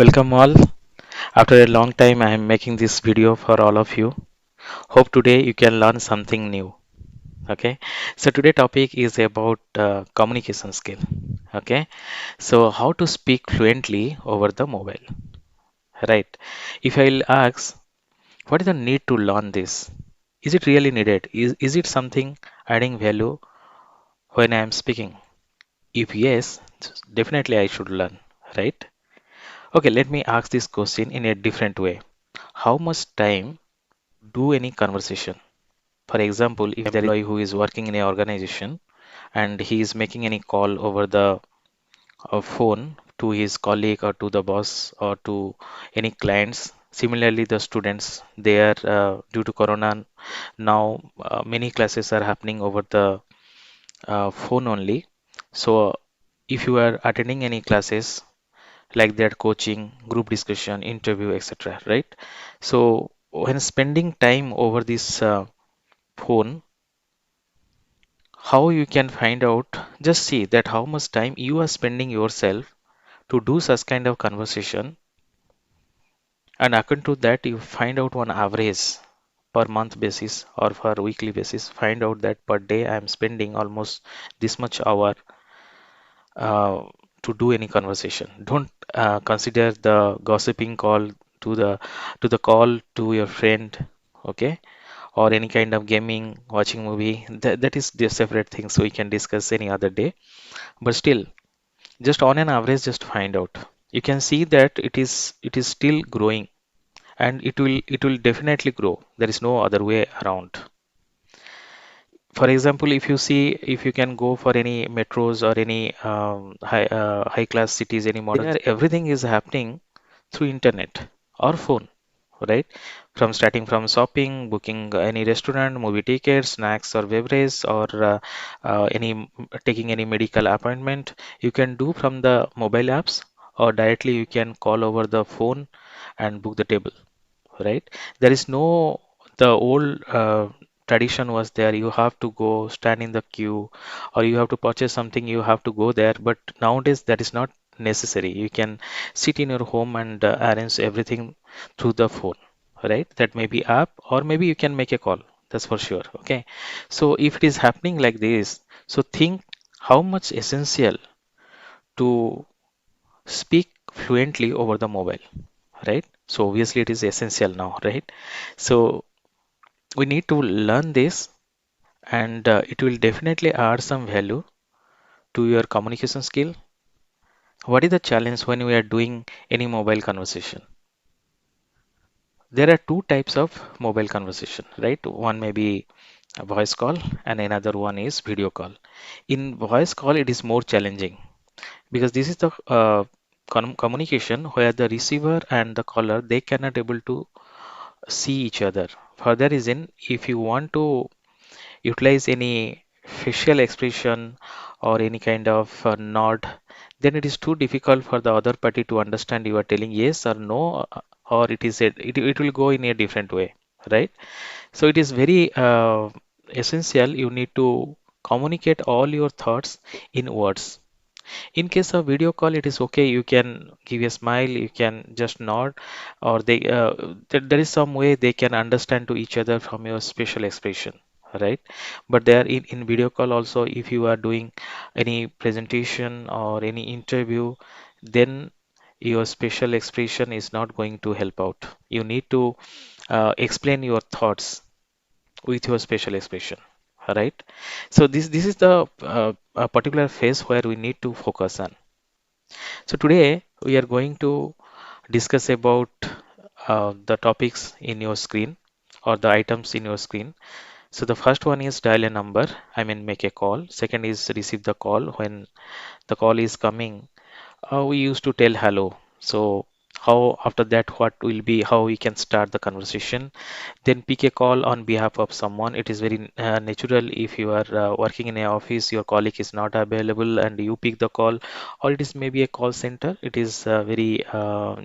Welcome all. After a long time, I am making this video for all of you. Hope today you can learn something new. Okay. So today topic is about communication skill. Okay. So how to speak fluently over the mobile. Right. If I'll ask, what is the need to learn this? Is it really needed? Is it something adding value when I am speaking? If yes, definitely I should learn. Right. Okay. Let me ask this question in a different way. How much time do any conversation? For example, if there is an employee who is working in an organization and he is making any call over the phone to his colleague or to the boss or to any clients. Similarly, the students, they are due to Corona now, many classes are happening over the phone only. So, if you are attending any classes like that, coaching, group discussion, interview, etc., right? So, when spending time over this phone, how you can find out, just see that how much time you are spending yourself to do such kind of conversation, and according to that you find out one average per month basis or for weekly basis, find out that per day I am spending almost this much hour uh, to do any conversation. Don't consider the gossiping call to the call to your friend, okay, or any kind of gaming, watching movie. That is the separate thing, so we can discuss any other day. But still, just on an average, just find out. You can see that it is still growing, and it will definitely grow. There is no other way around. For example, if you see, if you can go for any metros or any high class cities, any modern, there everything is happening through internet or phone, right? From starting from shopping, booking any restaurant, movie tickets, snacks or beverage, or any taking any medical appointment, you can do from the mobile apps, or directly you can call over the phone and book the table, right? There is no, the old tradition was there. You have to go stand in the queue, or you have to purchase something, you have to go there. But nowadays that is not necessary. You can sit in your home and arrange everything through the phone, right? That may be app, or maybe you can make a call. That's for sure. Okay. So if it is happening like this, so think how much essential to speak fluently over the mobile, right? So obviously it is essential now, right? So we need to learn this, and it will definitely add some value to your communication skill. What is the challenge when we are doing any mobile conversation? There are two types of mobile conversation, right? One may be a voice call and another one is video call. In voice call, it is more challenging because this is the communication where the receiver and the caller, they cannot able to see each other. For that reason, if you want to utilize any facial expression or any kind of nod, then it is too difficult for the other party to understand you are telling yes or no, or it will go in a different way, right? So it is very essential. You need to communicate all your thoughts in words. In case of video call, it is okay. You can give a smile, you can just nod, or there is some way they can understand to each other from your special expression, right? But there in video call also, if you are doing any presentation or any interview, then your special expression is not going to help out. You need to explain your thoughts with your special expression, right? So this is the a particular phase where we need to focus on. So today we are going to discuss about the topics in your screen, or the items in your screen. So the first one is dial a number, I mean make a call. Second is receive the call. When the call is coming, we used to tell hello. So how after that, what will be, how we can start the conversation. Then pick a call on behalf of someone. It is very natural. If you are working in an office, your colleague is not available and you pick the call, or it is maybe a call center. It is very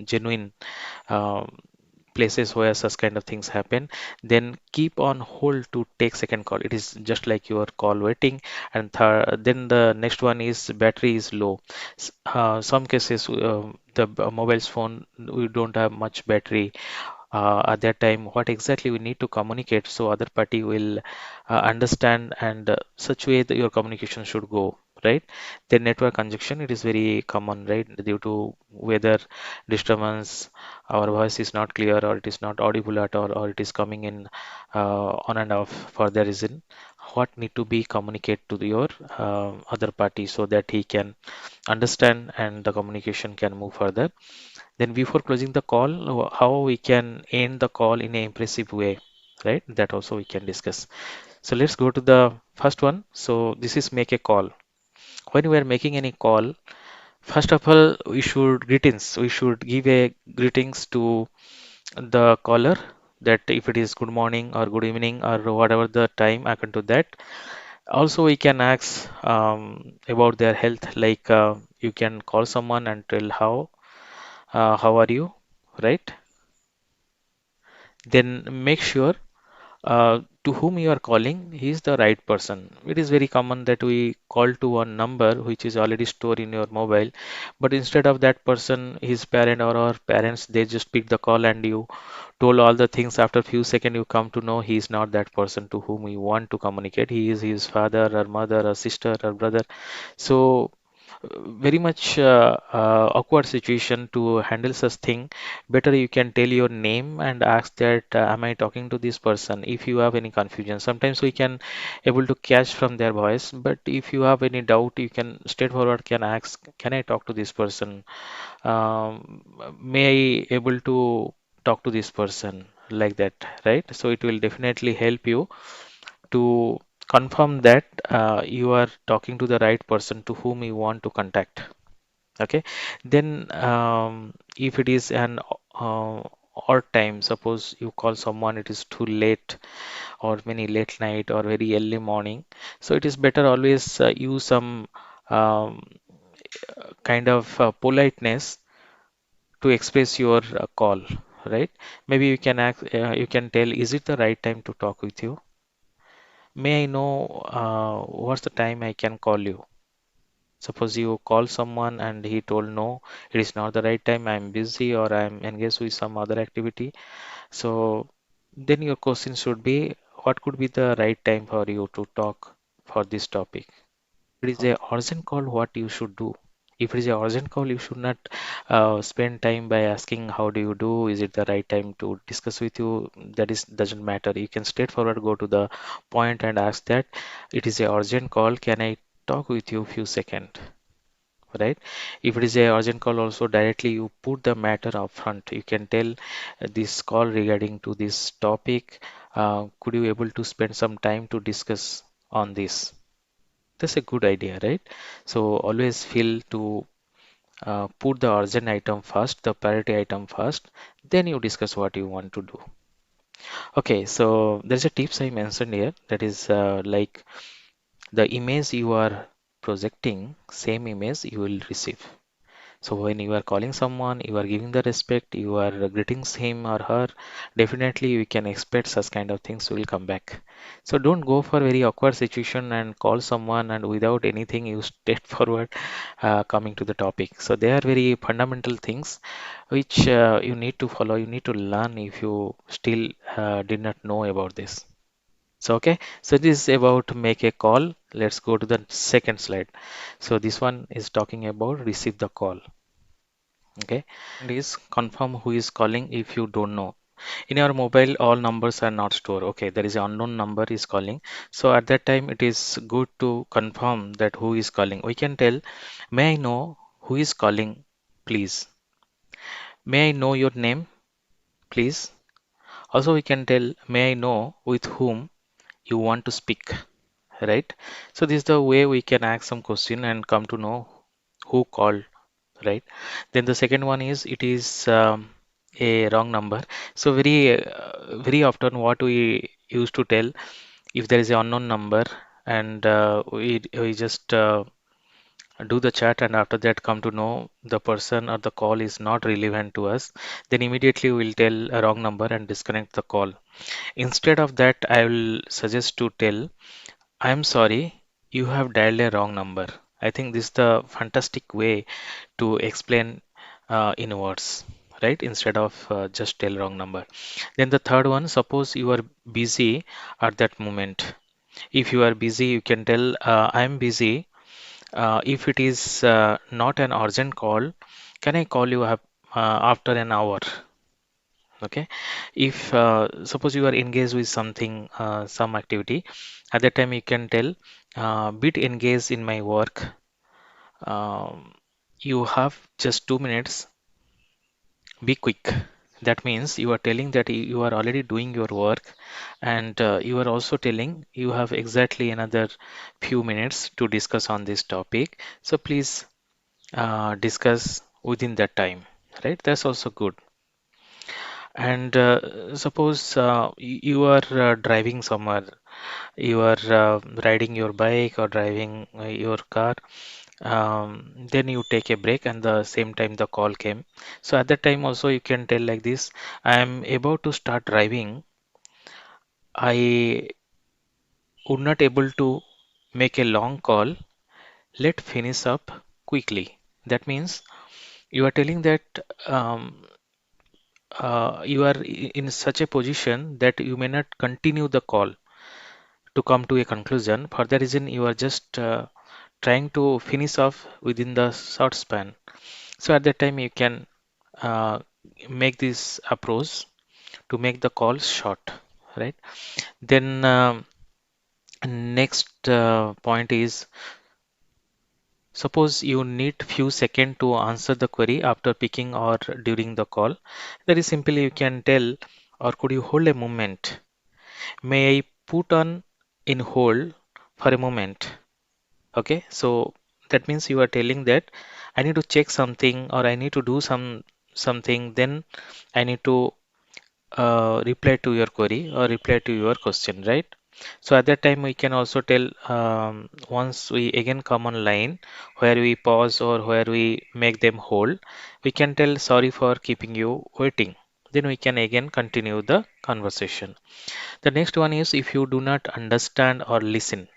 genuine. Um places where such kind of things happen, then keep on hold to take second call. It is just like your call waiting. And then the next one is battery is low. Some cases the mobile's phone, we don't have much battery at that time. What exactly we need to communicate so other party will understand, and such way that your communication should go, right? Then network congestion, it is very common, right? Due to weather disturbance, our voice is not clear, or it is not audible at all, or it is coming in on and off for the reason. What need to be communicate to your other party so that he can understand and the communication can move further. Then before closing the call, how we can end the call in an impressive way, right? That also we can discuss. So let's go to the first one. So this is make a call. When we are making any call, first of all, we should greetings. We should give a greetings to the caller, that if it is good morning or good evening or whatever the time I can do that. Also, we can ask about their health, like you can call someone and tell how are you, right? Then make sure to whom you are calling, he is the right person. It is very common that we call to one number which is already stored in your mobile, but instead of that person, his parent or our parents, they just pick the call and you told all the things. After few seconds, you come to know he is not that person to whom you want to communicate. He is his father or mother or sister or brother. So very much awkward situation to handle such thing. Better you can tell your name and ask that am I talking to this person, if you have any confusion. Sometimes we can able to catch from their voice, but if you have any doubt, you can straightforward can ask, can I talk to this person, may I able to talk to this person, like that, right? So it will definitely help you to confirm that you are talking to the right person to whom you want to contact. Okay. Then if it is an odd time, suppose you call someone, it is too late or many late night or very early morning, so it is better always use some um, kind of politeness to express your call, right? Maybe you can ask, you can tell, is it the right time to talk with you? May I know what's the time I can call you? Suppose you call someone and he told no, it is not the right time, I'm busy or I'm engaged with some other activity. So then your question should be, what could be the right time for you to talk for this topic? It is a urgent call, what you should do. If it is a urgent call, you should not spend time by asking how do you do, is it the right time to discuss with you. That is doesn't matter. You can straightforward go to the point and ask that it is a urgent call, can I talk with you few seconds, right? If it is a urgent call, also directly you put the matter up front. You can tell this call regarding to this topic, could you able to spend some time to discuss on this? That's a good idea, right? So always feel to put the urgent item first, the priority item first, then you discuss what you want to do. Okay, so there's a tips I mentioned here, that is like the image you are projecting, same image you will receive. So when you are calling someone, you are giving the respect, you are greeting him or her, definitely we can expect such kind of things will come back. So don't go for very awkward situation and call someone and without anything you straightforward coming to the topic. So they are very fundamental things which you need to follow, you need to learn if you still did not know about this. So okay, so this is about make a call. Let's go to the second slide. So this one is talking about receive the call. Okay, and is confirm who is calling if you don't know. In your mobile, all numbers are not stored. Okay, there is an unknown number is calling. So at that time, it is good to confirm that who is calling. We can tell, may I know who is calling, please? May I know your name, please? Also, we can tell, may I know with whom you want to speak, right? So this is the way we can ask some question and come to know who called, right? Then the second one is it is a wrong number. So very often what we used to tell, if there is an unknown number and we just do the chat, and after that come to know the person or the call is not relevant to us, then immediately we'll tell a wrong number and disconnect the call. Instead of that, I will suggest to tell, I'm sorry, you have dialed a wrong number. I think this is the fantastic way to explain in words, right? Instead of just tell wrong number. Then the third one, suppose you are busy at that moment. If you are busy, you can tell, I'm busy. If it is not an urgent call, can I call you up after an hour? Okay. If suppose you are engaged with something, some activity, at that time you can tell, bit engaged in my work. Um, you have just 2 minutes. Be quick. That means you are telling that you are already doing your work, and you are also telling you have exactly another few minutes to discuss on this topic. So please discuss within that time, right? That's also good. And suppose you are driving somewhere, you are riding your bike or driving your car, then you take a break, and the same time the call came. So at that time also you can tell like this: I am about to start driving. I would not able to make a long call. Let finish up quickly. That means you are telling that um, you are in such a position that you may not continue the call to come to a conclusion. For that reason, you are just trying to finish off within the short span. So at that time, you can uh, make this approach to make the call short, right? Then next point is, suppose you need few seconds to answer the query after picking or during the call. Very simply, you can tell, or could you hold a moment? May I put on in hold for a moment? Okay, so that means you are telling that I need to check something, or I need to do something, then I need to reply to your query or reply to your question, right? So at that time we can also tell, once we again come online where we pause or where we make them hold, we can tell sorry for keeping you waiting. Then we can again continue the conversation. The next one is, if you do not understand or listen.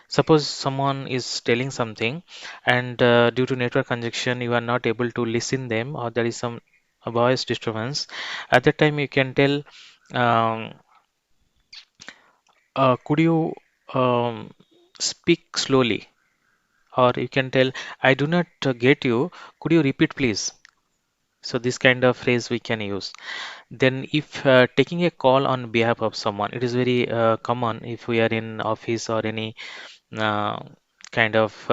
Suppose someone is telling something, and due to network congestion you are not able to listen them, or there is some voice disturbance. At that time you can tell, um, could you speak slowly, or you can tell, I do not get you, could you repeat please? So this kind of phrase we can use. Then if taking a call on behalf of someone, it is very common if we are in office or any uh, kind of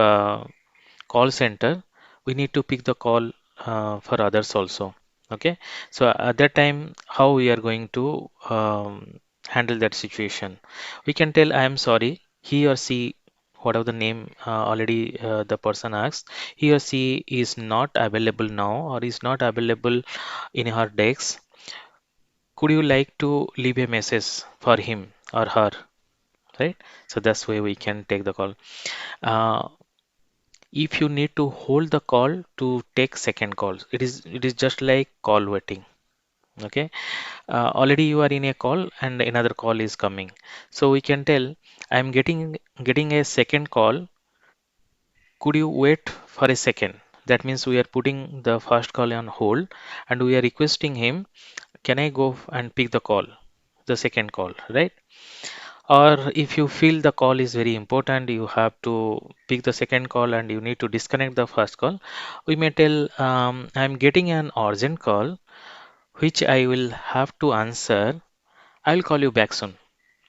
call center, we need to pick the call for others also. Okay, so at that time, how we are going to handle that situation? We can tell, I am sorry, he or she, whatever the name already the person asked, he or she is not available now or is not available in her desk. Could you like to leave a message for him or her? Right? So that's why we can take the call. Uh, if you need to hold the call to take second calls, it is just like call waiting. Okay, already you are in a call and another call is coming, so we can tell, I'm getting a second call, could you wait for a second? That means we are putting the first call on hold and we are requesting him, can I go and pick the call, the second call, right? Or if you feel the call is very important, you have to pick the second call and you need to disconnect the first call, we may tell, I'm getting an urgent call which I will have to answer. I will call you back soon.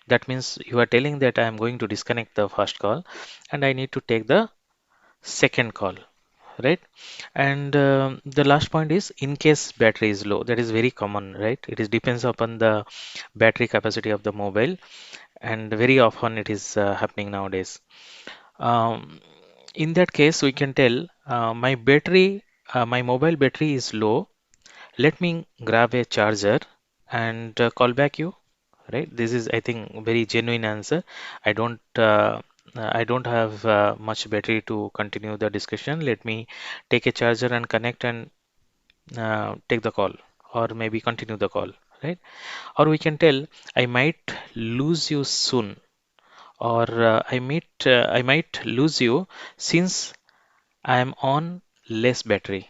That means you are telling that I am going to disconnect the first call and I need to take the second call, right? And the last point is, in case battery is low, that is very common, right? It is depends upon the battery capacity of the mobile, and very often it is happening nowadays. Um, in that case, we can tell, my mobile battery is low. Let me grab a charger and call back you. Right? This is, I think, very genuine answer. I don't I don't have much battery to continue the discussion. Let me take a charger and connect and take the call, or maybe continue the call, right? Or we can tell, I might lose you soon, or I might lose you since I am on less battery.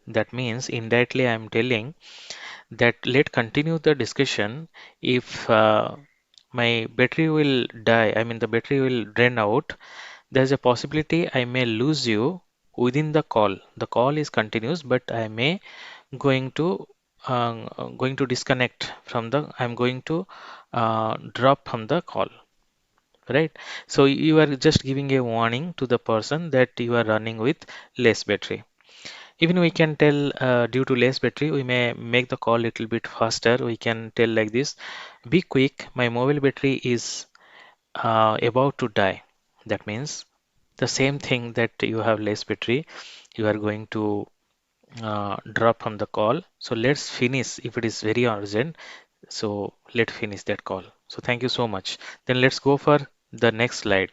That means indirectly I am telling that let continue the discussion. If my battery will die, I mean the battery will drain out, there's a possibility I may lose you within the call. The call is continuous, but I may going to disconnect from the. I'm going to drop from the call, right? So you are just giving a warning to the person that you are running with less battery. Even we can tell due to less battery, we may make the call little bit faster. We can tell like this: be quick, my mobile battery is about to die. That means the same thing that you have less battery, you are going to drop from the call. So let's finish if it is very urgent. So let's finish that call. So thank you so much. Then let's go for the next slide.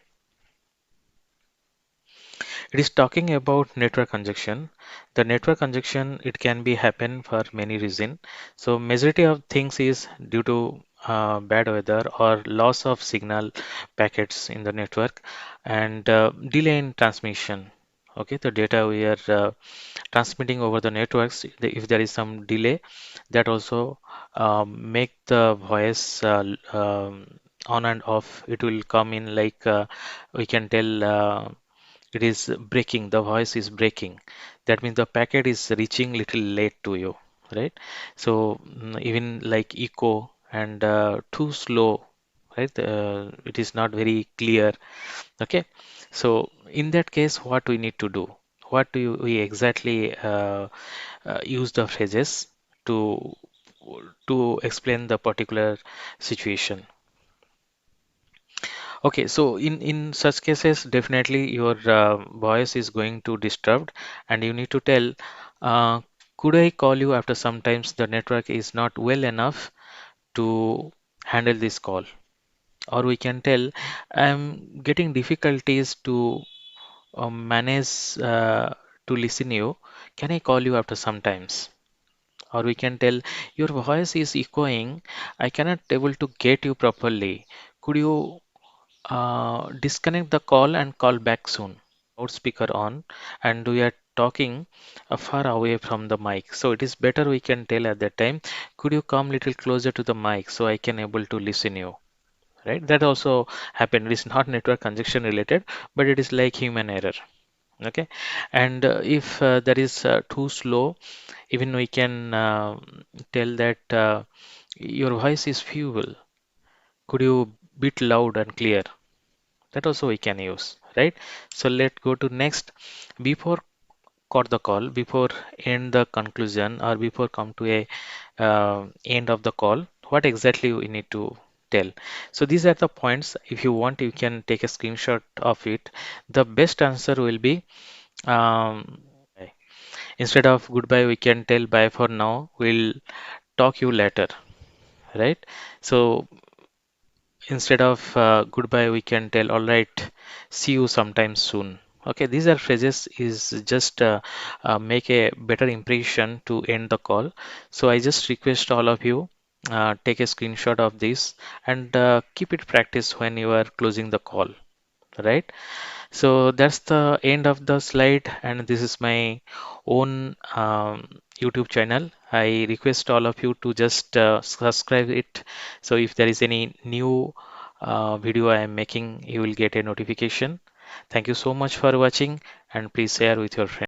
It is talking about network congestion. The network congestion, it can be happen for many reasons. So majority of things is due to bad weather or loss of signal packets in the network, and delay in transmission. Okay, the data we are transmitting over the networks, if there is some delay, that also make the voice on and off. It will come in like we can tell. It is breaking, the voice is breaking. That means the packet is reaching little late to you, right? So even like echo and too slow, right? It is not very clear. Okay, so in that case what we need to do, what do we exactly use the phrases to explain the particular situation. Okay, so in such cases, definitely your voice is going to disturbed, and you need to tell, uh, could I call you after sometimes the network is not well enough to handle this call? Or we can tell, I'm getting difficulties to manage to listen you. Can I call you after sometimes? Or we can tell, your voice is echoing. I cannot able to get you properly. Could you disconnect the call and call back soon? Loudspeaker on, and we are talking far away from the mic. So it is better we can tell at that time, could you come little closer to the mic so I can able to listen you? Right? That also happened. It is not network congestion related, but it is like human error. Okay. And if that is too slow, even we can tell that your voice is feeble. Could you bit loud and clear? That also we can use, right? So let's go to next. Before cut the call, before end the conclusion, or before come to a end of the call, what exactly we need to tell? So these are the points. If you want, you can take a screenshot of it. The best answer will be um, instead of goodbye, we can tell bye for now. We'll talk you later, right? So instead of goodbye, we can tell, all right, see you sometime soon. Okay, these are phrases is just make a better impression to end the call. So I just request all of you take a screenshot of this and keep it practice when you are closing the call, right? So that's the end of the slide, and this is my own YouTube channel. I request all of you to just subscribe it. So if there is any new video I am making, you will get a notification. Thank you so much for watching, and please share with your friends.